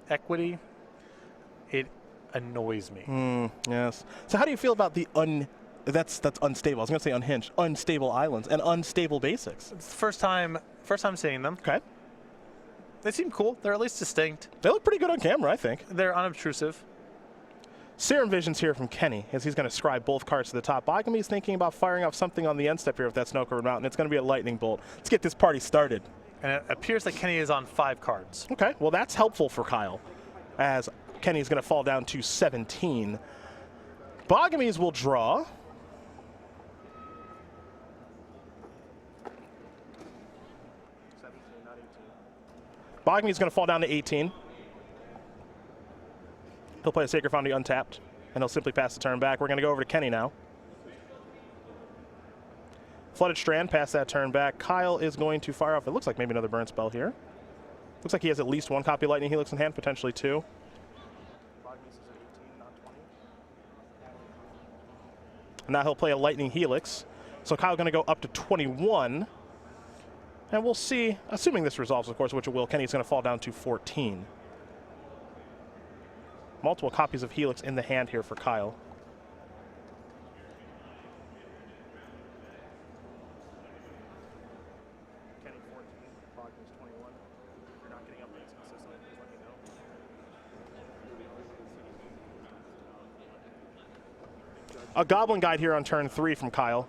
equity, it annoys me. Yes. So how do you feel about the that's unstable. I was going to say unhinged. Unstable islands and unstable basics. It's the first time seeing them. Okay. They seem cool. They're at least distinct. They look pretty good on camera, I think. They're unobtrusive. Serum Vision's here from Kenny as he's going to scribe both cards to the top. Boggemes thinking about firing off something on the end step here with that snow-covered mountain. It's going to be a lightning bolt. Let's get this party started. And it appears that Kenny is on 5 cards. Okay, well that's helpful for Kyle as Kenny's going to fall down to 17. Boggemes will draw. Boggemes is going to fall down to 18. He'll play a Sacred Foundry untapped, and he'll simply pass the turn back. We're going to go over to Kenny now. Flooded Strand, pass that turn back. Kyle is going to fire off, it looks like maybe another burn spell here. Looks like he has at least 1 copy of Lightning Helix in hand, potentially 2. And now he'll play a Lightning Helix. So Kyle's going to go up to 21. And we'll see, assuming this resolves, of course, which it will, Kenny's going to fall down to 14. Multiple copies of Helix in the hand here for Kyle. Kenny 14, Boggemes 21. If you're not getting updates consistently, please let me know. A Goblin Guide here on turn 3 from Kyle.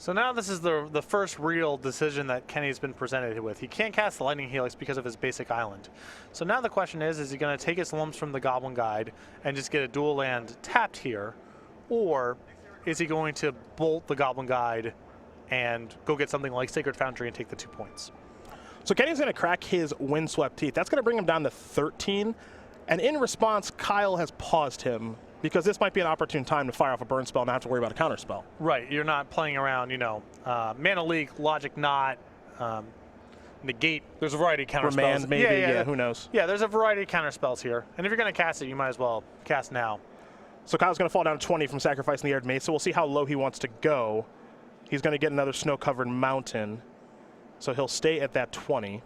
So now this is the first real decision that Kenny's been presented with. He can't cast the Lightning Helix because of his basic island. So now the question is he going to take his lumps from the Goblin Guide and just get a dual land tapped here? Or is he going to bolt the Goblin Guide and go get something like Sacred Foundry and take the 2 points? So Kenny's going to crack his Windswept Teeth. That's going to bring him down to 13. And in response, Kyle has paused him, because this might be an opportune time to fire off a burn spell and not have to worry about a counter spell. Right, you're not playing around, Mana Leak, Logic Knot, Negate. There's a variety of counter spells. Remand, maybe, yeah, who knows. Yeah, there's a variety of counter spells here. And if you're going to cast it, you might as well cast now. So Kyle's going to fall down to 20 from sacrificing the Aired Mace, so we'll see how low he wants to go. He's going to get another snow-covered mountain, so he'll stay at that 20.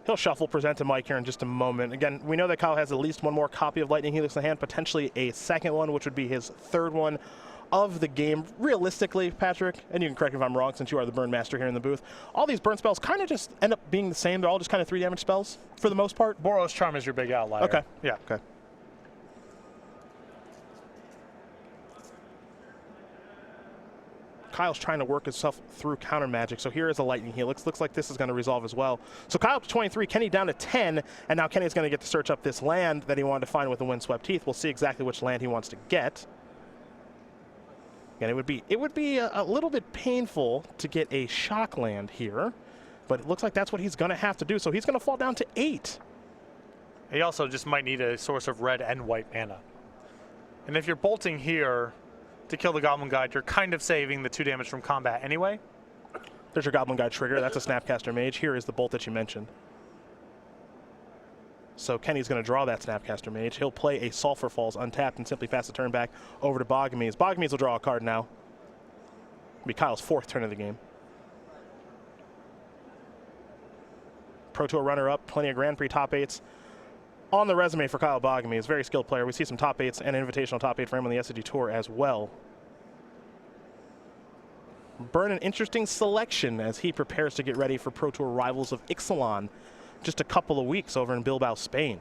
He'll shuffle, present to Mike here in just a moment. Again, we know that Kyle has at least 1 more copy of Lightning Helix in hand, potentially a second one, which would be his 3rd one of the game. Realistically, Patrick, and you can correct me if I'm wrong since you are the burn master here in the booth, all these burn spells kind of just end up being the same. They're all just kind of 3 damage spells for the most part. Boros Charm is your big outlier. Okay. Yeah. Okay. Kyle's trying to work himself through counter magic. So here is a Lightning Helix. Looks like this is going to resolve as well. So Kyle up to 23, Kenny down to 10, and now Kenny's going to get to search up this land that he wanted to find with the Windswept Teeth. We'll see exactly which land he wants to get. And it would be a little bit painful to get a shock land here, but it looks like that's what he's going to have to do. So he's going to fall down to 8. He also just might need a source of red and white mana. And if you're bolting here to kill the Goblin Guide, you're kind of saving the 2 damage from combat anyway. There's your Goblin Guide trigger. That's a Snapcaster Mage. Here is the bolt that you mentioned. So Kenny's going to draw that Snapcaster Mage. He'll play a Sulphur Falls untapped and simply pass the turn back over to Boggemes. Boggemes will draw a card now. It'll be Kyle's 4th turn of the game. Pro Tour runner-up, plenty of Grand Prix top 8s on the resume for Kyle Boggemes. Very skilled player. We see some top 8s and invitational top 8 for him on the SCG Tour as well. Burn, an interesting selection as he prepares to get ready for Pro Tour Rivals of Ixalan just a couple of weeks over in Bilbao, Spain.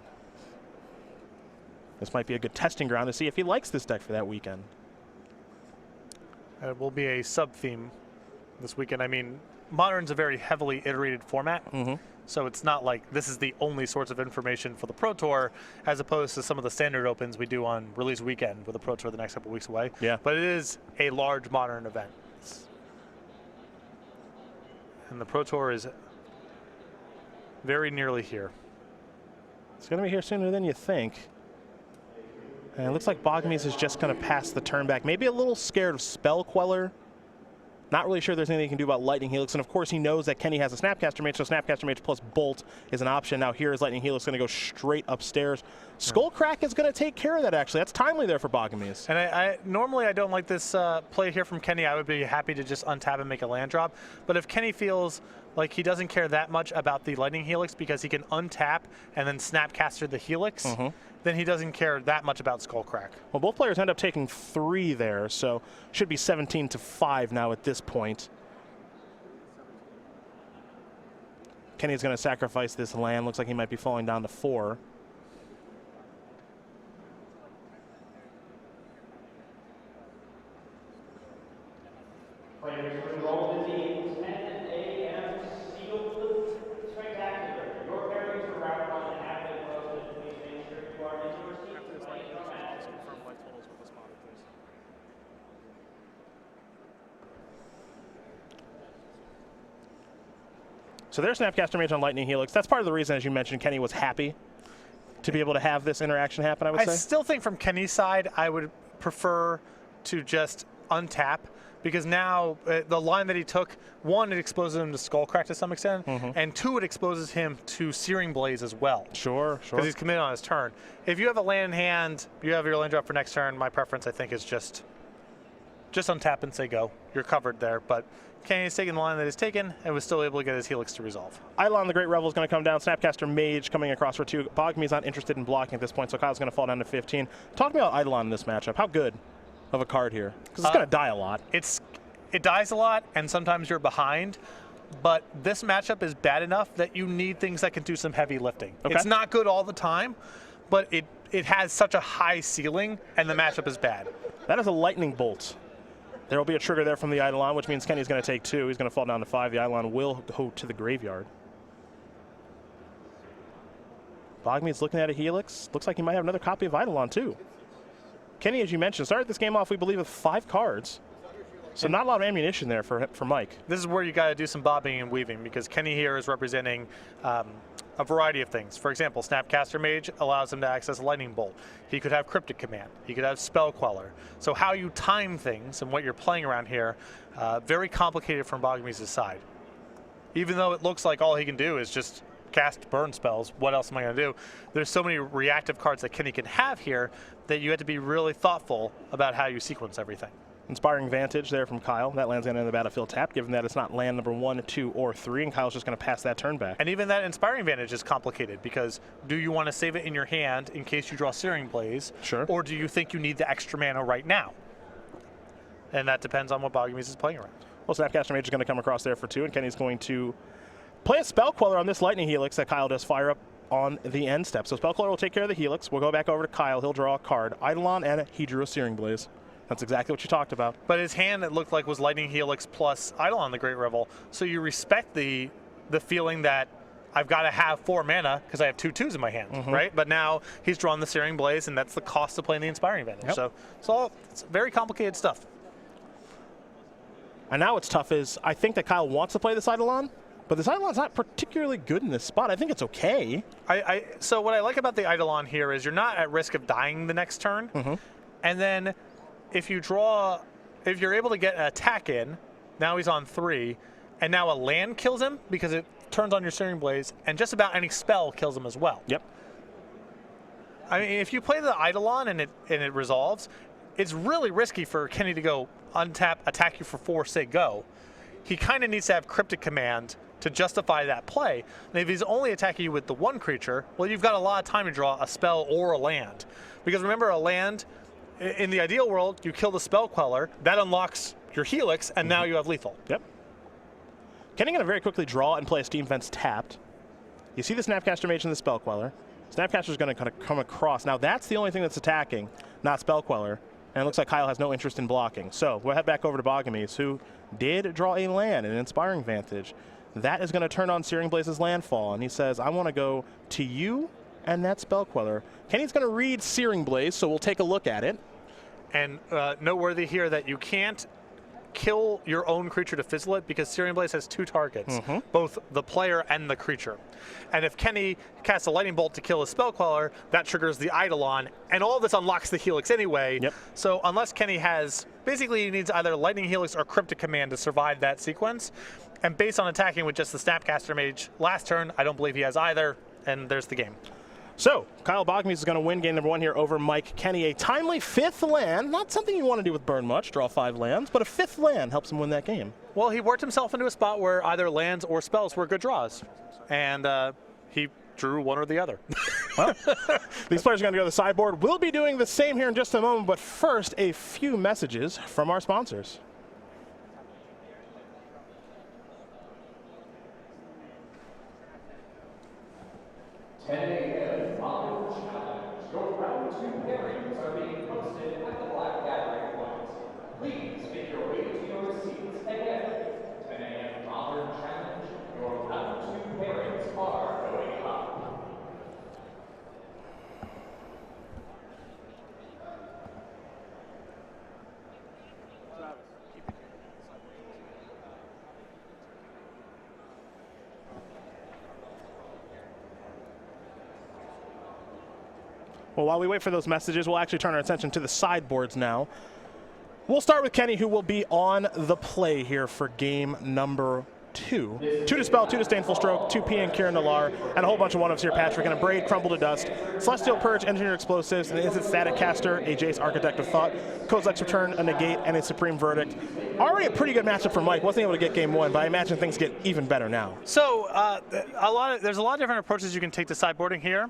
This might be a good testing ground to see if he likes this deck for that weekend. It will be a sub-theme this weekend. I mean, Modern's a very heavily iterated format. So it's not like this is the only source of information for the Pro Tour, as opposed to some of the standard opens we do on release weekend with the Pro Tour the next couple weeks away. Yeah. But it is a large Modern event. And the Pro Tour is very nearly here. It's going to be here sooner than you think. And it looks like Boggemes is just going to pass the turn back. Maybe a little scared of Spell Queller. Not really sure there's anything he can do about Lightning Helix. And of course he knows that Kenny has a Snapcaster Mage, so Snapcaster Mage plus Bolt is an option. Now here is Lightning Helix going to go straight upstairs. Skullcrack is going to take care of that, actually. That's timely there for Boggemes. And normally I don't like this play here from Kenny. I would be happy to just untap and make a land drop. But if Kenny feels like he doesn't care that much about the Lightning Helix because he can untap and then Snapcaster the Helix, then he doesn't care that much about Skullcrack. Well, both players end up taking 3 there, so should be 17-5 now at this point. Kenny's going to sacrifice this land. Looks like he might be falling down to 4. Players who enrolled in teams 10 a.m. sealed spectacular. Your pairings for round 1 have been posted. Please make sure you are in your seat playing your match. So there's Snapcaster Mage on Lightning Helix. That's part of the reason, as you mentioned, Kenny was happy to be able to have this interaction happen, I would say. I still think from Kenny's side, I would prefer to just untap, because now the line that he took, 1, it exposes him to Skullcrack to some extent, and 2, it exposes him to Searing Blaze as well. Sure. Because he's committed on his turn. If you have a land in hand, you have your land drop for next turn, my preference, I think, is just untap and say go. You're covered there, but Kenny's taking the line that he's taken and was still able to get his Helix to resolve. Eidolon the Great Revel is going to come down. Snapcaster Mage coming across for 2. Boggemes not interested in blocking at this point, so Kyle's going to fall down to 15. Talk to me about Eidolon in this matchup. How good of a card here? Because it's going to die a lot. It dies a lot, and sometimes you're behind, but this matchup is bad enough that you need things that can do some heavy lifting. Okay. It's not good all the time, but it has such a high ceiling, and the matchup is bad. That is a Lightning Bolt. There will be a trigger there from the Eidolon, which means Kenny's going to take 2. He's going to fall down to 5. The Eidolon will go to the graveyard. Boggemes looking at a Helix. Looks like he might have another copy of Eidolon, too. Kenny, as you mentioned, started this game off, we believe, with 5 cards. So not a lot of ammunition there for Mike. This is where you got to do some bobbing and weaving, because Kenny here is representing a variety of things. For example, Snapcaster Mage allows him to access Lightning Bolt. He could have Cryptic Command. He could have Spell Queller. So how you time things and what you're playing around here, very complicated from Boggemes' side. Even though it looks like all he can do is just cast burn spells, what else am I going to do? There's so many reactive cards that Kenny can have here that you have to be really thoughtful about how you sequence everything. Inspiring Vantage there from Kyle. That lands into the battlefield tapped, given that it's not land number 1, 2, or 3, and Kyle's just going to pass that turn back. And even that Inspiring Vantage is complicated, because do you want to save it in your hand in case you draw Searing Blaze? Sure. Or do you think you need the extra mana right now? And that depends on what Boggemes is playing around. Well, Snapcaster Mage is going to come across there for 2, and Kenny's going to play a Spell Queller on this Lightning Helix that Kyle does fire up on the end step. So Spell Queller will take care of the Helix. We'll go back over to Kyle. He'll draw a card. Eidolon, and he drew a Searing Blaze. That's exactly what you talked about. But his hand, it looked like, was Lightning Helix plus Eidolon the Great Revel. So you respect the feeling that I've got to have 4 mana because I have 2 2s in my hand, right? But now he's drawn the Searing Blaze, and that's the cost of playing the Inspiring Vantage. Yep. So it's very complicated stuff. And now what's tough is I think that Kyle wants to play this Eidolon, but this Eidolon's not particularly good in this spot. I think it's okay. So what I like about the Eidolon here is you're not at risk of dying the next turn. And then if you're able to get an attack in, now he's on 3, and now a land kills him because it turns on your Searing Blaze, and just about any spell kills him as well. Yep. I mean, if you play the Eidolon and it resolves, it's really risky for Kenny to go untap, attack you for 4, say go. He kind of needs to have Cryptic Command to justify that play. And if he's only attacking you with the 1 creature, well, you've got a lot of time to draw a spell or a land. Because remember, a land, in the ideal world, you kill the Spell Queller, that unlocks your Helix, and now you have lethal. Yep. Kenny going to very quickly draw and play a Steam Fence tapped. You see the Snapcaster Mage and the Spell Queller. Snapcaster's going to kind of come across. Now that's the only thing that's attacking, not Spell Queller. And it looks like Kyle has no interest in blocking. So we'll head back over to Boggemes, who did draw a land, an Inspiring Vantage. That is going to turn on Searing Blaze's landfall. And he says, I want to go to you and that Spell Queller. Kenny's going to read Searing Blaze, so we'll take a look at it. And noteworthy here that you can't kill your own creature to fizzle it, because Searing Blaze has 2 targets, both the player and the creature. And if Kenny casts a Lightning Bolt to kill a Spell Queller, that triggers the Eidolon, and all this unlocks the Helix anyway. Yep. So unless Kenny has, basically he needs either Lightning Helix or Cryptic Command to survive that sequence. And based on attacking with just the Snapcaster Mage last turn, I don't believe he has either, and there's the game. So, Kyle Boggemes is going to win game number 1 here over Mike Kenny. A timely 5th land, not something you want to do with Burn much, draw 5 lands, but a 5th land helps him win that game. Well, he worked himself into a spot where either lands or spells were good draws, and he drew one or the other. Well, these players are going to go to the sideboard. We'll be doing the same here in just a moment, but first, a few messages from our sponsors. Your round 2 pairings are being posted at the Black Gathering points. Please make your way to your seats again. 10 a.m. Modern Challenge. Your round 2 pairings are going up. Well, while we wait for those messages, we'll actually turn our attention to the sideboards now. We'll start with Kenny, who will be on the play here for game number 2. 2 Dispel, 2 Disdainful Stroke, 2 P and Kieran Nalaar, and a whole bunch of one-ups here, Patrick, and a Braid, Crumble to Dust, Celestial Purge, Engineer Explosives, an Instant Static Caster, a Jace Architect of Thought, Kozilek's Return, a Negate, and a Supreme Verdict. Already a pretty good matchup for Mike. Wasn't able to get game 1, but I imagine things get even better now. So there's a lot of different approaches you can take to sideboarding here.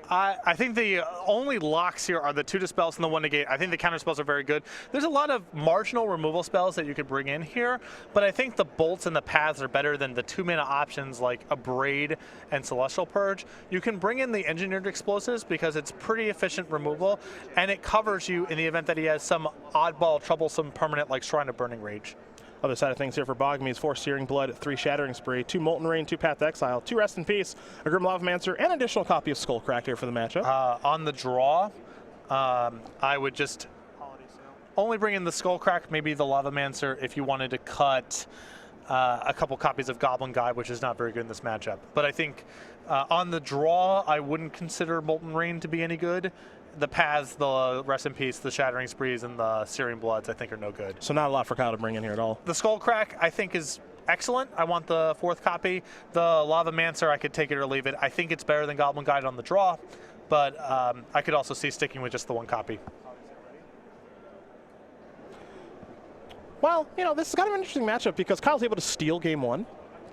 I think the only locks here are the 2 Dispels and the 1 Negate. I think the counter spells are very good. There's a lot of marginal removal spells that you could bring in here, but I think the bolts and the paths are better than the 2-mana options like a Braid and Celestial Purge. You can bring in the Engineered Explosives because it's pretty efficient removal, and it covers you in the event that he has some oddball, troublesome permanent like Shrine of Burning Rage. Other side of things here for Boggemes, 4 Searing Blood, 3 Shattering Spree, 2 Molten Rain, 2 Path to Exile, 2 Rest in Peace, a Grim Lavamancer, and an additional copy of Skullcrack here for the matchup. On the draw, I would just only bring in the Skullcrack, maybe the Lavamancer if you wanted to cut a couple copies of Goblin Guide, which is not very good in this matchup. But I think on the draw, I wouldn't consider Molten Rain to be any good. The paths, the Rest in Peace, the Shattering Sprees, and the Searing Bloods, I think are no good. So not a lot for Kyle to bring in here at all. The Skullcrack, I think, is excellent. I want the 4th copy. The Lavamancer, I could take it or leave it. I think it's better than Goblin Guide on the draw, but I could also see sticking with just the 1 copy. Well, you know, this is kind of an interesting matchup because Kyle's able to steal game 1,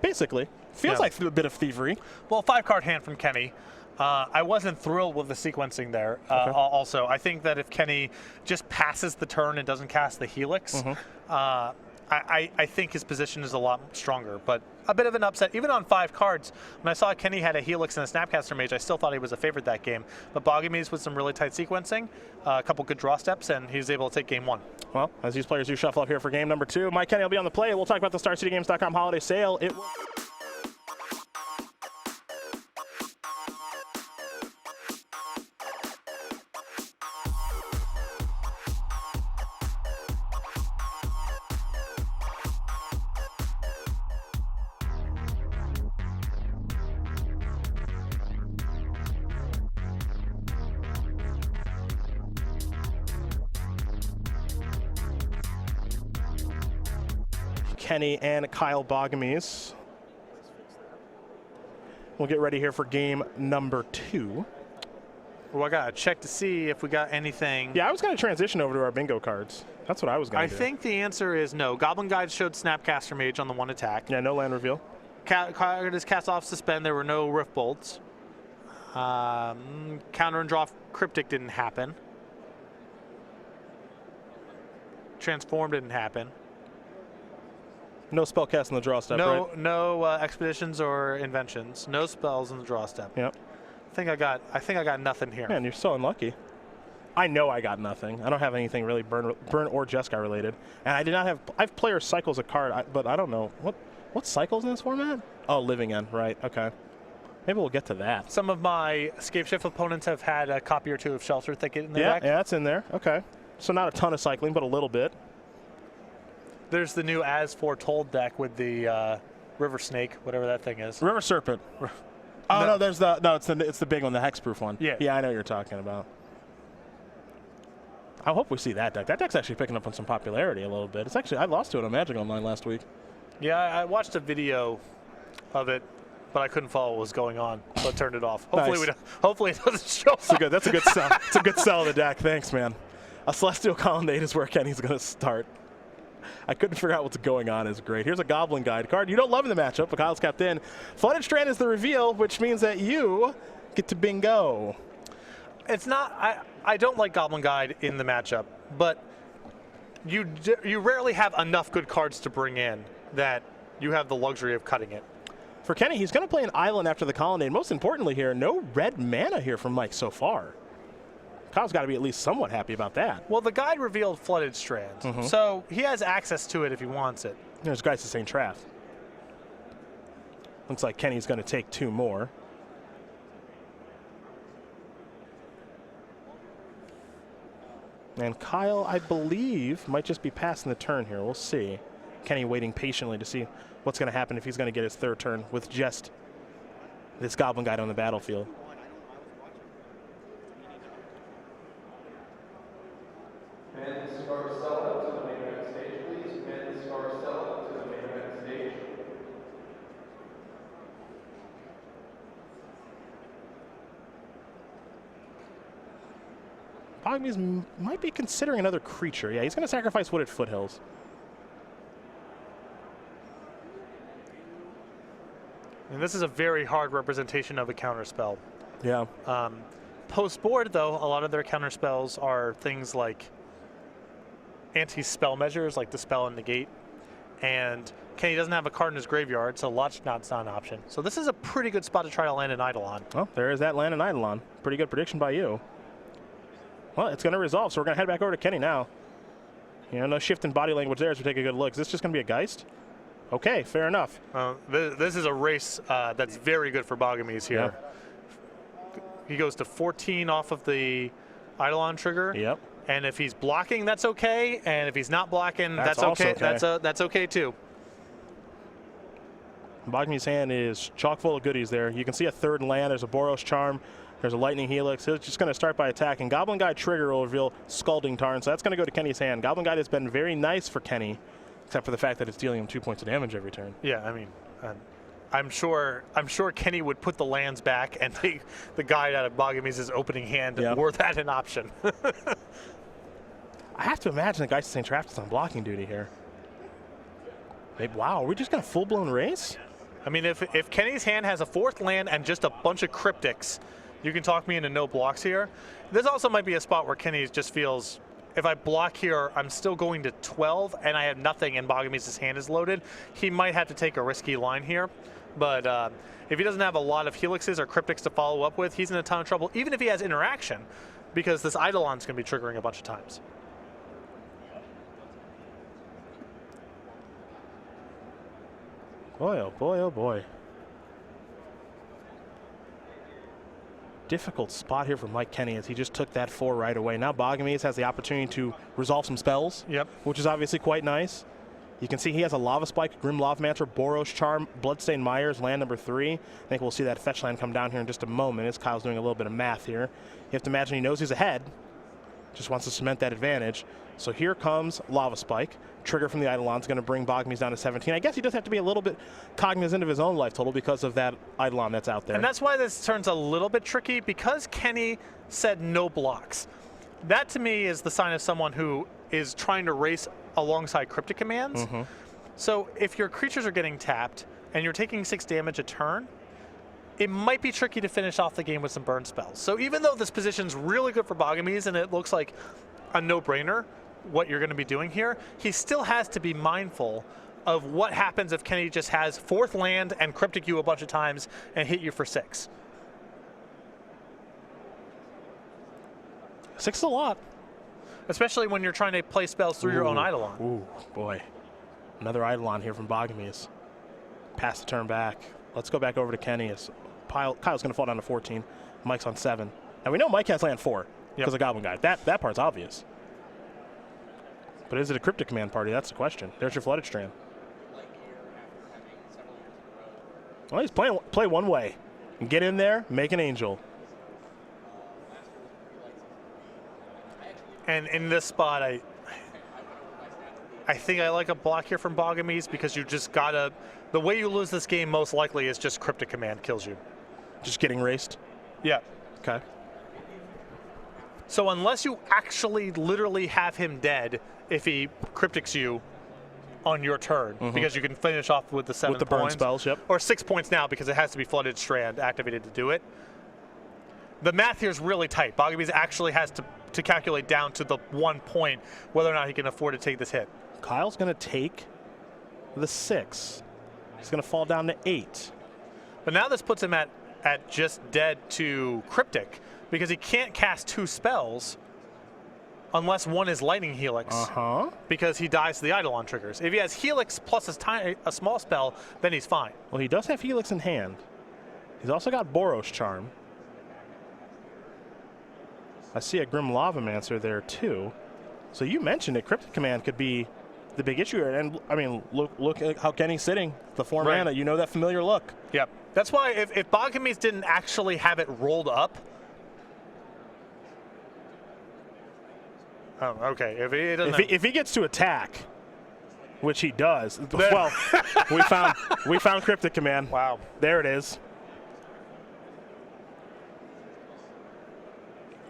basically. Feels like a bit of thievery. Well, 5-card hand from Kenny. I wasn't thrilled with the sequencing there. Okay. Also, I think that if Kenny just passes the turn and doesn't cast the Helix, I think his position is a lot stronger. But a bit of an upset, even on 5 cards. When I saw Kenny had a Helix and a Snapcaster Mage, I still thought he was a favorite that game. But Boggemes with some really tight sequencing, a couple good draw steps, and he was able to take game 1. Well, as these players do shuffle up here for game number 2, Mike Kenny will be on the play. We'll talk about the StarCityGames.com holiday sale. It will Kenny and Kyle Boggemes. We'll get ready here for game number 2. Well, I got to check to see if we got anything. Yeah, I was going to transition over to our bingo cards. That's what I was going to do. I think the answer is no. Goblin Guide showed Snapcaster Mage on the 1 attack. Yeah, no land reveal. Card is cast off suspend. There were no Rift Bolts. Counter and draw Cryptic didn't happen. Transform didn't happen. No spell cast in the draw step, right? No expeditions or inventions. No spells in the draw step. Yep. I think I got nothing here. Man, you're so unlucky. I know I got nothing. I don't have anything really burn or Jeskai related. And I did not have. I have player cycles a card, but I don't know what cycles in this format. Oh, Living End, right? Okay. Maybe we'll get to that. Some of my Scapeshift opponents have had a copy or 2 of Shelter Thicket in their deck. Yeah, that's in there. Okay. So not a ton of cycling, but a little bit. There's the new As Foretold deck with the River Snake, whatever that thing is. River Serpent. Oh no, there's it's the big one, the hexproof one. Yeah. Yeah, I know what you're talking about. I hope we see that deck. That deck's actually picking up on some popularity a little bit. It's actually I lost to it on Magic Online last week. Yeah, I watched a video of it but I couldn't follow what was going on, so I turned it off. Hopefully, Nice. we don't, hopefully it doesn't show up. That's a good sell. It's a good sell of the deck. Thanks, man. A Celestial Colonnade is where Kenny's going to start. I couldn't figure out what's going on. Is great. Here's a Goblin Guide card. You don't love in the matchup, but Kyle's kept in. Flooded Strand is the reveal, which means that you get to bingo. It's not. I don't like Goblin Guide in the matchup, but you rarely have enough good cards to bring in that you have the luxury of cutting it. For Kenny, he's going to play an island after the Colonnade. Most importantly here, no red mana here from Mike so far. Kyle's got to be at least somewhat happy about that. Well, the guide revealed Flooded Strand, so he has access to it if he wants it. There's Geist of St. Traff. Looks like Kenny's going to take 2 more. And Kyle, I believe, might just be passing the turn here. We'll see. Kenny waiting patiently to see what's going to happen if he's going to get his 3rd turn with just this Goblin Guide on the battlefield. Men's Scarcella to the main event stage, please. Men's Scarcella to the main event stage. Boggemes might be considering another creature. Yeah, he's going to sacrifice Wooded Foothills. And this is a very hard representation of a counterspell. Yeah. Post-board, though, a lot of their counterspells are things like anti-spell measures, like Dispel and Negate. And Kenny doesn't have a card in his graveyard, so Lodge Knot's not an option. So this is a pretty good spot to try to land an Eidolon. Well, there is that land and Eidolon. Pretty good prediction by you. Well, it's going to resolve, so we're going to head back over to Kenny now. You know, no shift in body language there as we take a good look. Is this just going to be a Geist? Okay, fair enough. This is a race that's very good for Boggemes here. Yep. He goes to 14 off of the Eidolon trigger. Yep. And if he's blocking, that's okay. And if he's not blocking, that's also okay. okay. That's okay too. Boggemes' hand is chock full of goodies there. You can see a 3rd land. There's a Boros Charm. There's a Lightning Helix. He's just going to start by attacking. Goblin Guide trigger will reveal Scalding Tarn, so that's going to go to Kenny's hand. Goblin Guide has been very nice for Kenny, except for the fact that it's dealing him 2 points of damage every turn. Yeah, I mean, I'm sure Kenny would put the lands back and take the guide out of Boggemes' opening hand, Yep. were that an option. I have to imagine the Geist of St. Traff is on blocking duty here. Wow, are we just going to full-blown race? I mean, if Kenny's hand has a 4th land and just a bunch of cryptics, you can talk me into no blocks here. This also might be a spot where Kenny just feels, if I block here, I'm still going to 12 and I have nothing and Boggemes' hand is loaded. He might have to take a risky line here. But if he doesn't have a lot of helixes or cryptics to follow up with, he's in a ton of trouble, even if he has interaction, because this Eidolon's going to be triggering a bunch of times. Boy, oh boy, oh boy. Difficult spot here for Mike Kenny as he just took that 4 right away. Now Boggemes has the opportunity to resolve some spells, Yep. which is obviously quite nice. You can see he has a Lava Spike, Grim Lavamancer, Boros Charm, Bloodstained Myers, land number 3. I think we'll see that fetch land come down here in just a moment as Kyle's doing a little bit of math here. You have to imagine he knows he's ahead, just wants to cement that advantage. So here comes Lava Spike. Trigger from the Eidolon's going to bring Boggemes down to 17. I guess he does have to be a little bit cognizant of his own life total because of that Eidolon that's out there. And that's why this turns a little bit tricky, because Kenny said no blocks. That to me is the sign of someone who is trying to race alongside cryptic commands. So if your creatures are getting tapped and you're taking 6 damage a turn, it might be tricky to finish off the game with some burn spells. So even though this position's really good for Boggemes and it looks like a no-brainer what you're going to be doing here, he still has to be mindful of what happens if Kenny just has 4th land and cryptic you a bunch of times and hit you for 6. 6 is a lot. Especially when you're trying to play spells through your own Eidolon. Ooh, boy. Another Eidolon here from Boggemes. Pass the turn back. Let's go back over to Kenny. Kyle's going to fall down to 14. Mike's on 7. And we know Mike has land 4 because of Goblin Guide. That part's obvious. But is it a Cryptic Command party? That's the question. There's your Flooded Strand. Well, he's play one way. Get in there, make an angel. And in this spot, I think I like a block here from Boggemes because you just gotta. The way you lose this game most likely is just Cryptic Command kills you. Just getting raced? Yeah. Okay. So unless you actually literally have him dead if he Cryptics you on your turn, because you can finish off with the 7 With the points. burn spells, yep. Or 6 points now because it has to be Flooded Strand activated to do it. The math here is really tight. Boggemes actually has to calculate down to the 1 point whether or not he can afford to take this hit. Kyle's going to take the 6. He's going to fall down to 8. But now this puts him at just dead to Cryptic because he can't cast 2 spells unless one is Lightning Helix. Because he dies to the Eidolon triggers. If he has Helix plus a small spell, then he's fine. Well, he does have Helix in hand. He's also got Boros Charm. I see a Grim Lavamancer there too. So you mentioned it. Cryptic Command could be the big issue here. And I mean, look at how Kenny's sitting. The 4 mana. You know that familiar look. Yep. That's why if Boggemes didn't actually have it rolled up. Oh, okay. If he gets to attack, which he does, well, we found Cryptic Command. Wow. There it is.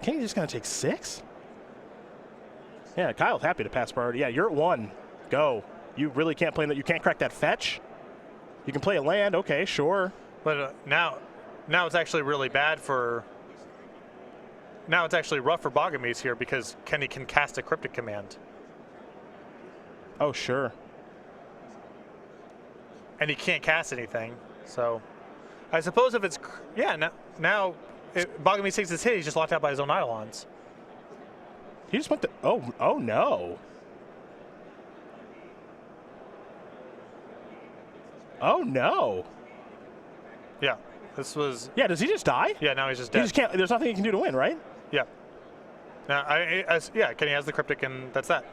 Kenny's just going to take 6? Yeah, Kyle's happy to pass priority. Yeah, you're at 1. Go. You really can't play that. You can't crack that fetch. You can play a land. Okay, sure. But now it's actually really bad for. Now it's actually rough for Boggemes here because Kenny can cast a Cryptic Command. Oh, sure. And he can't cast anything. So I suppose if it's. Yeah, now if Boggemes takes his hit, he's just locked out by his own Eidolons. He just went to. Oh no. Oh no. Yeah, this was. Yeah, does he just die? Yeah, now he's just dead. He just can't. There's nothing he can do to win, right? Yeah. Now, Kenny has the Cryptic, and that's that.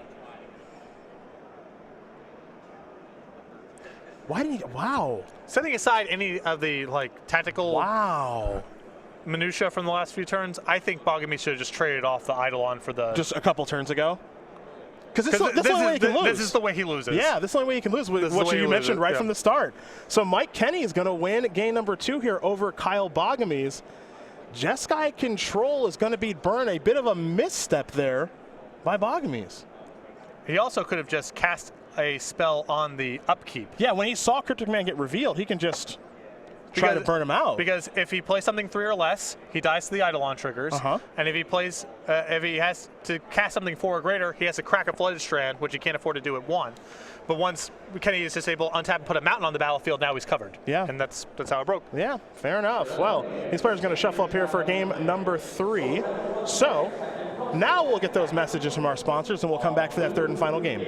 Why did he? Wow. Setting aside any of the tactical minutia from the last few turns, I think Boggemes should have just traded off the Eidolon for the. Just a couple turns ago. Because this is the only way he can lose. This is the way he loses. Yeah, this is the only way he can lose, what you mentioned right from the start. So Mike Kenny is going to win game number 2 here over Kyle Boggemes. Jeskai Control is going to beat Burn. A bit of a misstep there by Boggemes. He also could have just cast a spell on the upkeep. Yeah, when he saw Cryptic Man get revealed, he can just try to burn him out. Because if he plays something 3 or less, he dies to the Eidolon triggers. And if he plays, if he has to cast something 4 or greater, he has to crack a Flooded Strand, which he can't afford to do at 1. But once Kenny is disabled, untap and put a mountain on the battlefield, now he's covered. Yeah. And that's how it broke. Yeah, fair enough. Well, these players are going to shuffle up here for game number 3. So now we'll get those messages from our sponsors, and we'll come back for that 3rd and final game.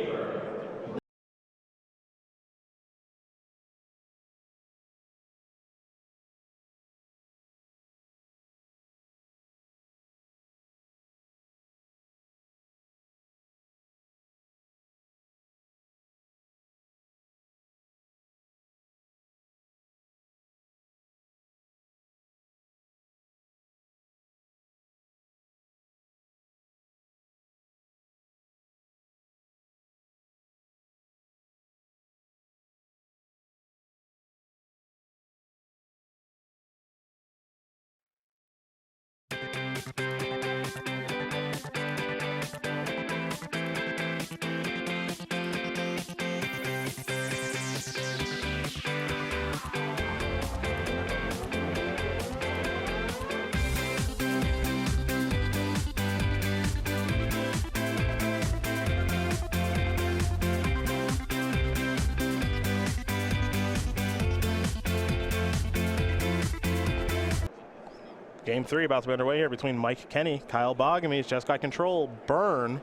Game 3 about to be underway here between Mike Kenny, Kyle Boggemes, Jeskai Control, Burn.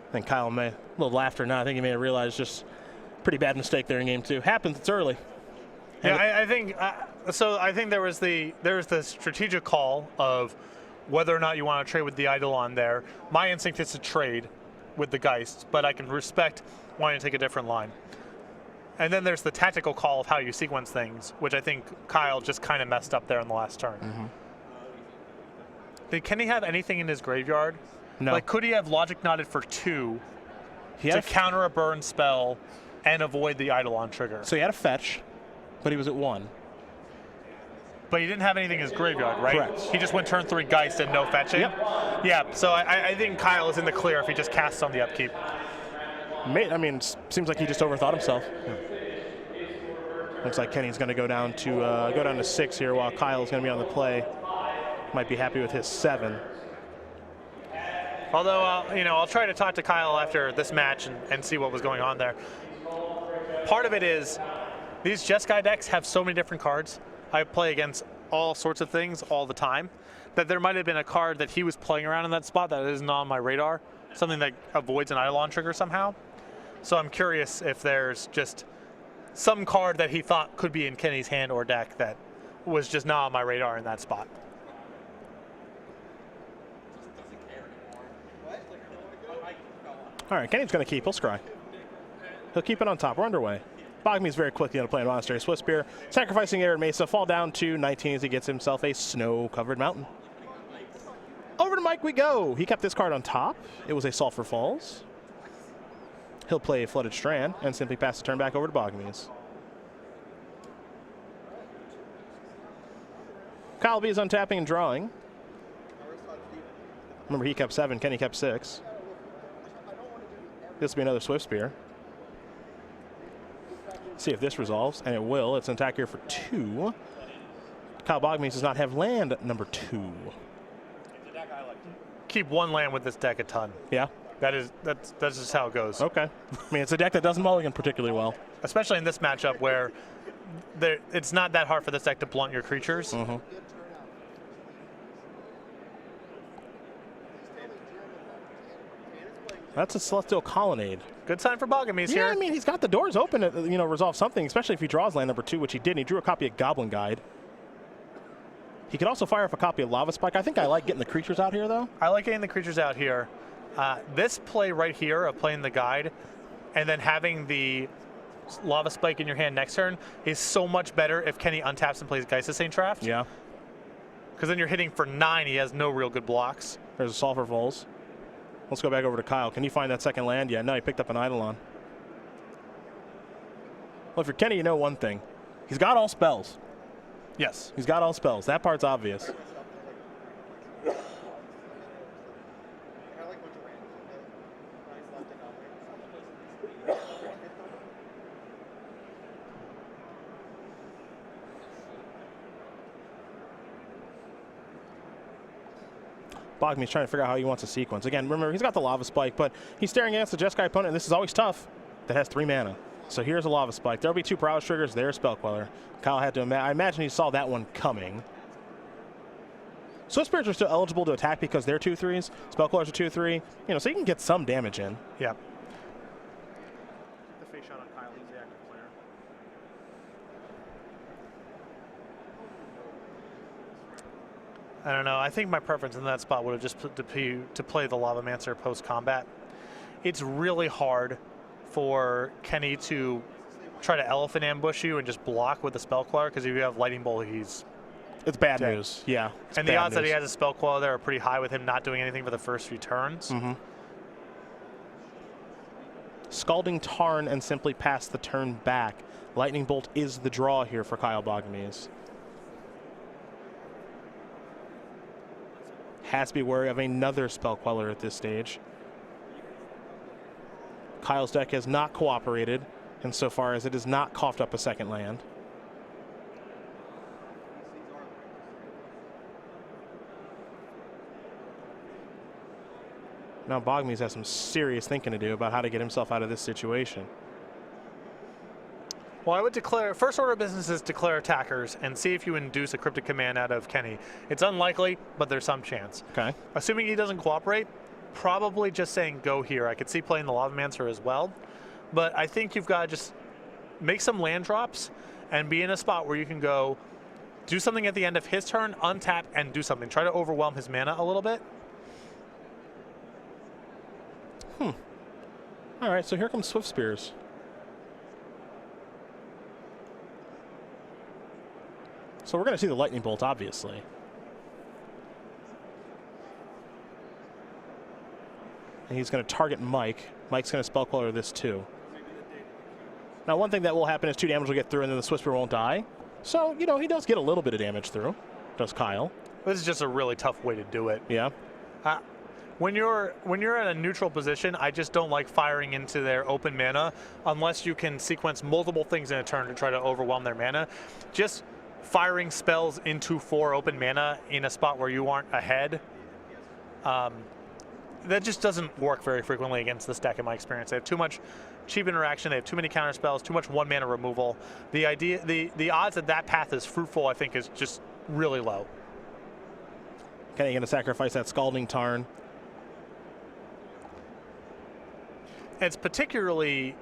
I think Kyle may, a little laughter now, I think he may have realized just pretty bad mistake there in game 2. Happens, it's early. Yeah, I think so. I think there was the strategic call of whether or not you want to trade with the Eidolon there. My instinct is to trade with the Geist, but I can respect wanting to take a different line. And then there's the tactical call of how you sequence things, which I think Kyle just kind of messed up there in the last turn. Can he have anything in his graveyard? No. Could he have Logic Knotted for 2? to counter a burn spell and avoid the Eidolon trigger. So he had a fetch, but he was at 1. But he didn't have anything in his graveyard, right? Correct. He just went turn 3 Geist and no fetching? Yep. Yeah, so I think Kyle is in the clear if he just casts on the upkeep. I mean, seems like he just overthought himself. Looks like Kenny's going to go down to 6 here, while Kyle's going to be on the play. Might be happy with his 7. Although, I'll try to talk to Kyle after this match and see what was going on there. Part of it is these Jeskai decks have so many different cards. I play against all sorts of things all the time, that there might have been a card that he was playing around in that spot that isn't on my radar, something that avoids an Eidolon trigger somehow. So I'm curious if there's just some card that he thought could be in Kenny's hand or deck that was just not on my radar in that spot. All right, Kenny's going to keep. He'll scry. He'll keep it on top. We're underway. Boggemes very quickly going to play a Monastery Swift Spear, sacrificing Arid Mesa, fall down to 19 as he gets himself a snow-covered mountain. Over to Mike we go. He kept this card on top. It was a Sulphur Falls. He'll play a Flooded Strand and simply pass the turn back over to Boggemes. Kyle B is untapping and drawing. Remember, he kept 7, Kenny kept 6. This will be another Swift Spear. See if this resolves, and it will. It's an attack here for 2. Kyle Boggemes does not have land number 2. Keep 1 land with this deck a ton. Yeah? That's just how it goes. Okay. I mean, it's a deck that doesn't mulligan particularly well. Especially in this matchup where it's not that hard for this deck to blunt your creatures. Mm-hmm. That's a Celestial Colonnade. Good sign for Boggemes here. Yeah, I mean, he's got the doors open to resolve something, especially if he draws land number 2, which he did. And he drew a copy of Goblin Guide. He could also fire off a copy of Lava Spike. I think I like getting the creatures out here, though. I like getting the creatures out here. This play right here of playing the guide and then having the Lava Spike in your hand next turn is so much better if Kenny untaps and plays Geist Saint Draft. Yeah. Because then you're hitting for 9. He has no real good blocks. There's a Sulphur Falls. Let's go back over to Kyle. Can you find that second land? Yeah, no, he picked up an Eidolon. Well, if you're Kenny, you know one thing. He's got all spells. Yes. He's got all spells. That part's obvious. Boggemes trying to figure out how he wants a sequence. Again, remember, he's got the Lava Spike, but he's staring against the Jeskai opponent, and this is always tough, that has 3 mana. So here's a Lava Spike. There'll be 2 Prowess triggers. There's Spell Queller. Kyle had to I imagine he saw that one coming. Swift Spirits are still eligible to attack because they're 2/3s. Spell Quellers are 2/3. So you can get some damage in. Yeah. The face shot on Kyle. He's the active player. I don't know. I think my preference in that spot would have just been to play the Lavamancer post-combat. It's really hard for Kenny to try to elephant ambush you and just block with the Spell Queller, because if you have Lightning Bolt, it's bad news. Yeah. And the odds that he has a Spell Queller there are pretty high with him not doing anything for the first few turns. Mm-hmm. Scalding Tarn and simply pass the turn back. Lightning Bolt is the draw here for Kyle Boggemes. Has to be wary of another Spell Queller at this stage. Kyle's deck has not cooperated insofar as it has not coughed up a second land. Now Boggemes has some serious thinking to do about how to get himself out of this situation. Well, I would declare, first order of business is declare attackers and see if you induce a Cryptic Command out of Kenny. It's unlikely, but there's some chance. Okay. Assuming he doesn't cooperate, probably just saying go here. I could see playing the Lavamancer as well, but I think you've got to just make some land drops and be in a spot where you can go do something at the end of his turn, untap, and do something. Try to overwhelm his mana a little bit. All right, so here comes Swift Spears. So we're going to see the Lightning Bolt, obviously. And he's going to target Mike. Mike's going to Spell Queller this too. Now, one thing that will happen is 2 damage will get through and then the Swiftspear won't die. So, you know, he does get a little bit of damage through. Does Kyle. This is just a really tough way to do it. Yeah. When you're at a neutral position, I just don't like firing into their open mana unless you can sequence multiple things in a turn to try to overwhelm their mana. Just firing spells into 4 open mana in a spot where you aren't ahead, that just doesn't work very frequently against this deck in my experience. They have too much cheap interaction, they have too many counter spells, too much 1 mana removal. The odds that path is fruitful, I think, is just really low. Kenny going to sacrifice that Scalding Tarn. It's particularly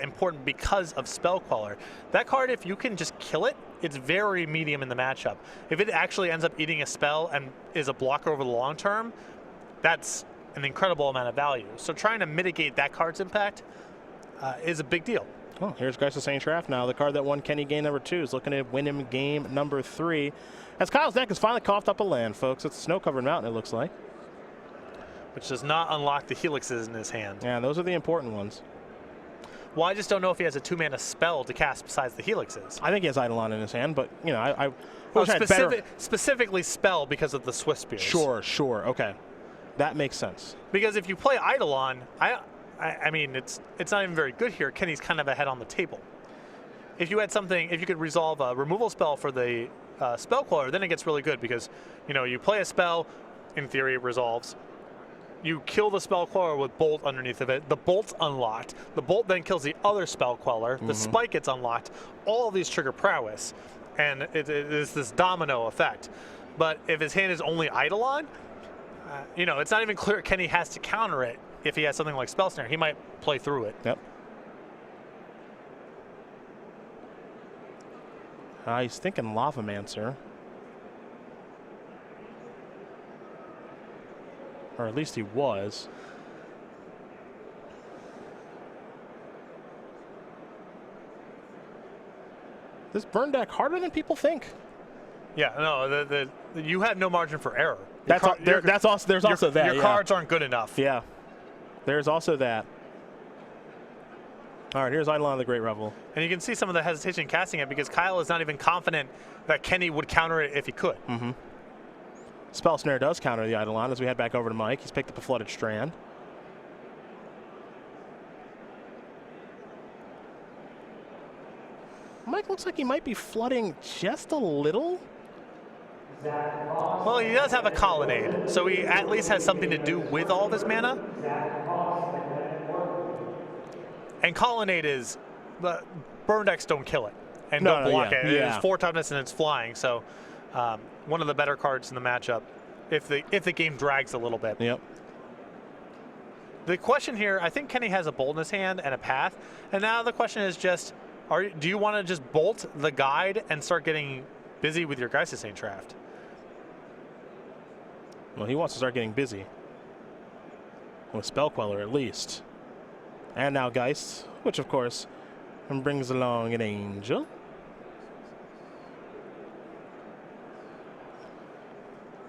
important because of Spell Queller. That card, if you can just kill it, it's very medium in the matchup. If it actually ends up eating a spell and is a blocker over the long term, that's an incredible amount of value. So trying to mitigate that card's impact is a big deal. Oh, here's Geist of St. Traff now. The card that won Kenny game number 2 is looking to win him game number 3. As Kyle's deck has finally coughed up a land, folks. It's a snow-covered mountain, it looks like. Which does not unlock the helixes in his hand. Yeah, those are the important ones. Well, I just don't know if he has a 2-mana spell to cast besides the helixes. I think he has Eidolon in his hand, but, you know, I well, specifically spell because of the Swiftspears. Sure, okay. That makes sense. Because if you play Eidolon, I mean, it's not even very good here. Kenny's kind of ahead on the table. If you had something, if you could resolve a removal spell for the Spell Queller, then it gets really good because, you know, you play a spell, in theory it resolves. You kill the Spell Queller with Bolt underneath of it. The Bolt's unlocked. The Bolt then kills the other Spell Queller. The Spike gets unlocked. All of these trigger prowess. And it is this domino effect. But if his hand is only Eidolon, you know, it's not even clear Kenny has to counter it if he has something like Spell Snare. He might play through it. Yep. He's thinking Lavamancer. Or at least he was. This burn deck harder than people think. Yeah, no, you have no margin for error. There's also that. Your cards aren't good enough. Yeah, there's also that. All right, here's Eidolon of the Great Revel. And you can see some of the hesitation in casting it because Kyle is not even confident that Kenny would counter it if he could. Spell Snare does counter the Eidolon as we head back over to Mike. He's picked up a Flooded Strand. Mike looks like he might be flooding just a little. Well, he does have a Colonnade, so he at least has something to do with all of his mana. And Colonnade is, burn decks don't kill it and don't block it. It is 4 toughness and it's flying, so one of the better cards in the matchup if the game drags a little bit. Yep. The question here, I think Kenny has a Bolt in his hand and a Path, and now the question is just, do you want to just Bolt the Guide and start getting busy with your Geist of St. Traff? Well, he wants to start getting busy. With Spell Queller, at least. And now Geist, which, of course, brings along an Angel.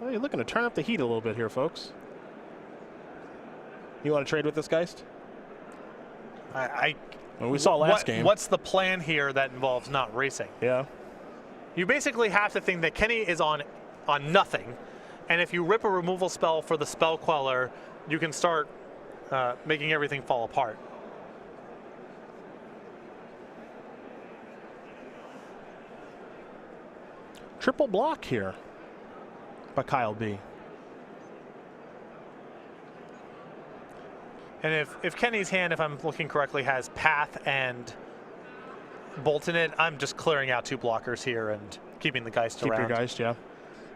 Well, you're looking to turn up the heat a little bit here, folks. You want to trade with this Geist? We saw last game. What's the plan here that involves not racing? Yeah. You basically have to think that Kenny is on nothing, and if you rip a removal spell for the Spell Queller, you can start making everything fall apart. Triple block here by Kyle B. And if Kenny's hand, if I'm looking correctly, has Path and Bolt in it, I'm just clearing out 2 blockers here and keeping the Geist around. Keep your Geist, yeah.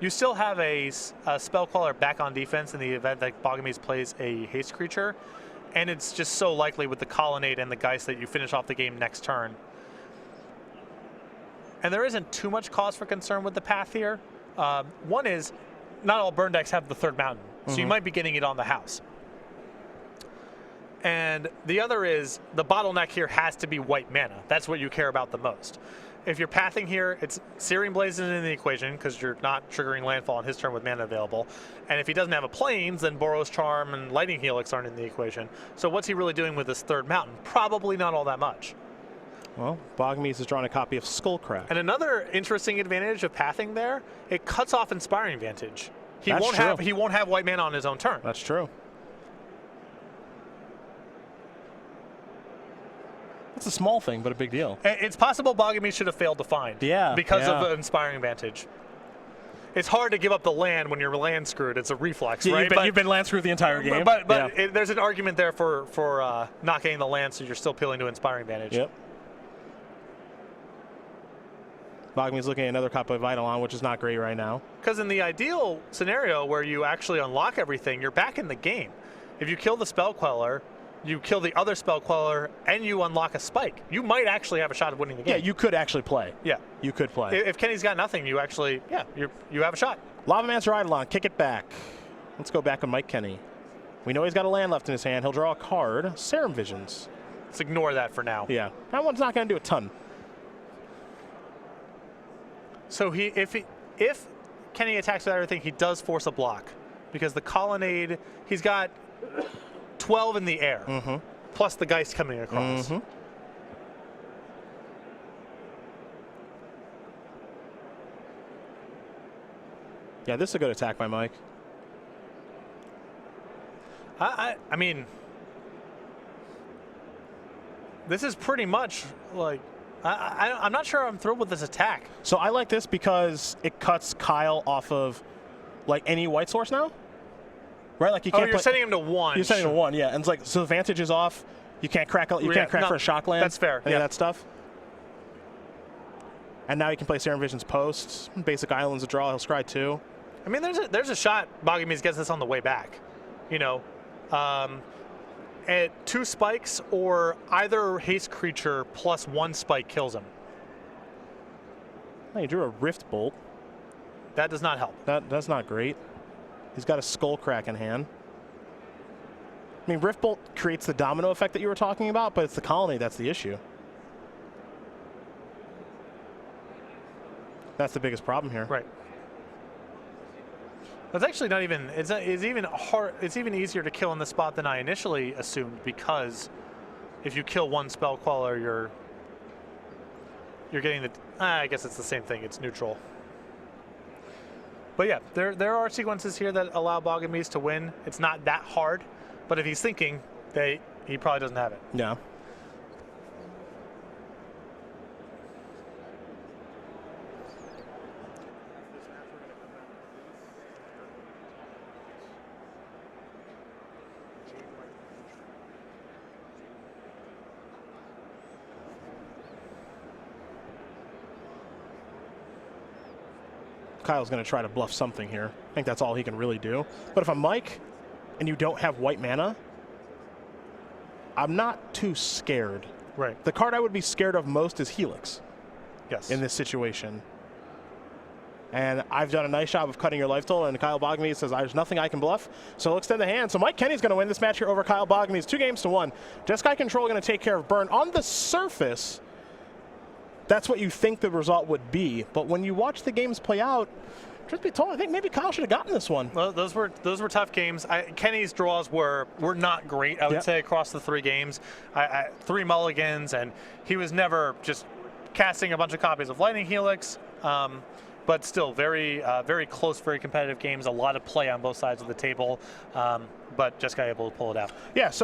You still have a Spell Queller back on defense in the event that Boggemes plays a haste creature, and it's just so likely with the Colonnade and the Geist that you finish off the game next turn. And there isn't too much cause for concern with the Path here. One is, not all burn decks have the 3rd mountain, so you might be getting it on the house. And the other is, the bottleneck here has to be white mana. That's what you care about the most. if you're pathing here, it's Searing Blaze isn't in the equation because you're not triggering landfall on his turn with mana available. And if he doesn't have a Plains, then Boros Charm and Lightning Helix aren't in the equation. So what's he really doing with this third mountain? Probably not all that much. Well, Boggemes has drawn a copy of Skullcrack. And another interesting advantage of pathing there, it cuts off Inspiring Vantage. He That's won't true. have white mana on his own turn. That's true. It's a small thing, but a big deal. It's possible Boggemes should have failed to find. Yeah. Because of the Inspiring Vantage. It's hard to give up the land when you're land screwed. It's a reflex, right? You've been land screwed the entire game. But there's an argument there for not getting the land, so you're still appealing to Inspiring Vantage. Yep. Boggemes looking at another copy of Eidolon, which is not great right now. Because in the ideal scenario where you actually unlock everything, you're back in the game. If you kill the Spell Queller, you kill the other Spell Queller, and you unlock a spike, you might actually have a shot at winning the game. Yeah, you could actually play. Yeah. You could play. If Kenny's got nothing, you actually, you have a shot. Lavamancer Eidolon, kick it back. Let's go back on Mike Kenny. We know he's got a land left in his hand. He'll draw a card. Serum Visions. Let's ignore that for now. Yeah, that one's not going to do a ton. So if Kenny attacks with everything, he does force a block. Because the Colonnade, he's got 12 in the air, plus the Geist coming across. Yeah, this is a good attack by Mike. I mean, this is pretty much like, I'm not sure I'm thrilled with this attack. So I like this because it cuts Kyle off of like any white source now. Right, like you can't. You're setting him to 1. You're setting him to 1, yeah. And it's like, so the Vantage is off. You can't crack. You can't crack for a shock land. That's fair. Any of that stuff. And now you can play Serum Visions post. Basic Islands a draw. He'll scry 2. I mean, there's a shot Boggemes gets this on the way back. You know, at 2 spikes or either haste creature plus 1 spike kills him. Oh, you drew a Rift Bolt. That does not help. That's not great. He's got a Skullcrack in hand. I mean, Rift Bolt creates the domino effect that you were talking about, but it's the Colony that's the issue. That's the biggest problem here. Right. That's actually not even. It's even hard. It's even easier to kill in this spot than I initially assumed, because if you kill 1 Spell Queller, you're getting the. I guess it's the same thing. It's neutral. But yeah, there are sequences here that allow Boggemes to win. It's not that hard, but if he's thinking, he probably doesn't have it. Yeah. Kyle's going to try to bluff something here. I think that's all he can really do. But if I'm Mike and you don't have white mana, I'm not too scared. Right. The card I would be scared of most is Helix. Yes. In this situation. And I've done a nice job of cutting your life total, and Kyle Boggemes says there's nothing I can bluff, so he'll extend the hand. So Mike Kenny's going to win this match here over Kyle Boggemes, 2-1. Jeskai Control going to take care of Burn. On the surface, that's what you think the result would be, but when you watch the games play out, truth be told, I think maybe Kyle should have gotten this one. Well, those were tough games. Kenny's draws were not great, I would say, across the 3 games. 3 mulligans, and he was never just casting a bunch of copies of Lightning Helix. But still, very close, very competitive games. A lot of play on both sides of the table, but just got able to pull it out. Yeah. So